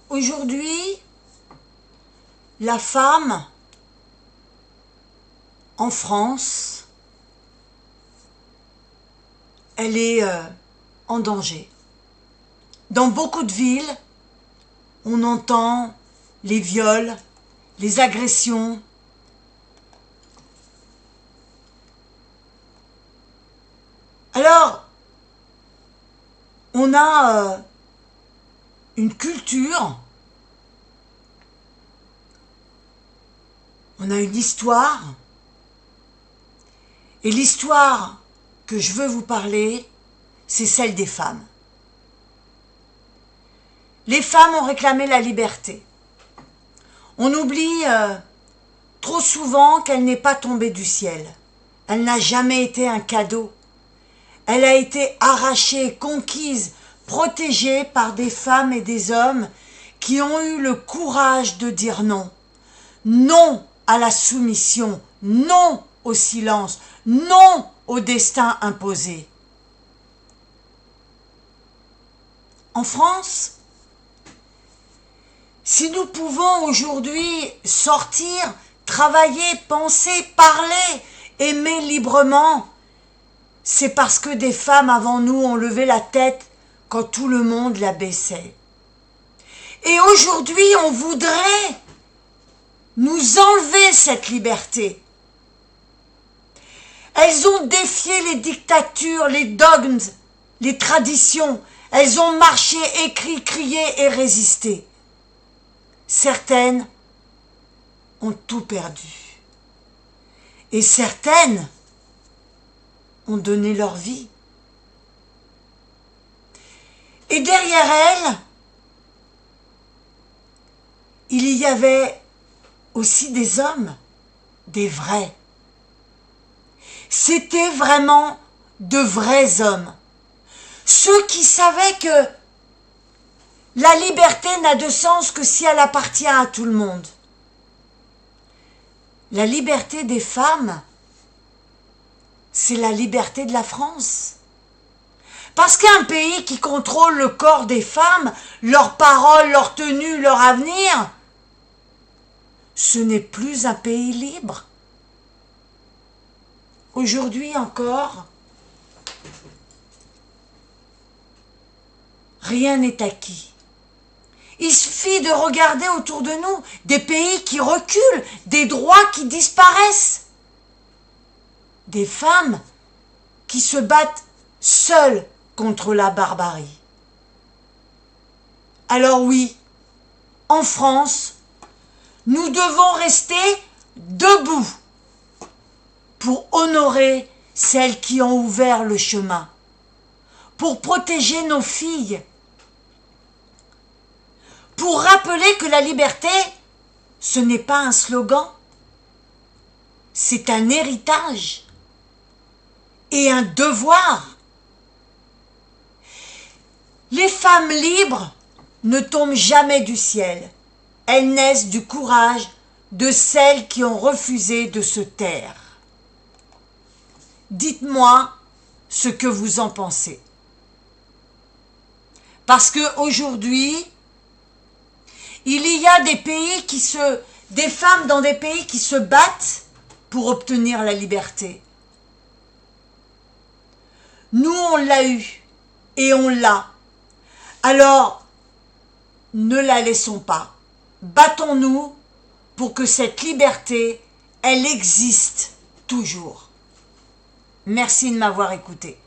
Aujourd'hui, la femme en France, elle est en danger. Dans beaucoup de villes, on entend les viols, les agressions. Alors, on a une culture, on a une histoire, et l'histoire que je veux vous parler, c'est celle des femmes. Les femmes ont réclamé la liberté. On oublie trop souvent qu'elle n'est pas tombée du ciel. Elle n'a jamais été un cadeau. Elle a été arrachée, conquise, protégée par des femmes et des hommes qui ont eu le courage de dire non. Non à la soumission, non au silence, non au destin imposé. En France, si nous pouvons aujourd'hui sortir, travailler, penser, parler, aimer librement, c'est parce que des femmes avant nous ont levé la tête quand tout le monde la baissait. Et aujourd'hui, on voudrait nous enlever cette liberté. Elles ont défié les dictatures, les dogmes, les traditions. Elles ont marché, écrit, crié et résisté. Certaines ont tout perdu. Et certaines ont donné leur vie. Et derrière elles, il y avait aussi des hommes, des vrais. C'était vraiment de vrais hommes. Ceux qui savaient que la liberté n'a de sens que si elle appartient à tout le monde. La liberté des femmes, c'est la liberté de la France. Parce qu'un pays qui contrôle le corps des femmes, leurs paroles, leur tenue, leur avenir, ce n'est plus un pays libre. Aujourd'hui encore, rien n'est acquis. Il suffit de regarder autour de nous des pays qui reculent, des droits qui disparaissent, des femmes qui se battent seules contre la barbarie. Alors oui, en France, nous devons rester debout pour honorer celles qui ont ouvert le chemin, pour protéger nos filles, pour rappeler que la liberté, ce n'est pas un slogan, c'est un héritage et un devoir. Les femmes libres ne tombent jamais du ciel. Elles naissent du courage de celles qui ont refusé de se taire. Dites-moi ce que vous en pensez. Parce qu'aujourd'hui, il y a des femmes dans des pays qui se battent pour obtenir la liberté. Nous, on l'a eu et on l'a. Alors, ne la laissons pas. Battons-nous pour que cette liberté, elle existe toujours. Merci de m'avoir écouté.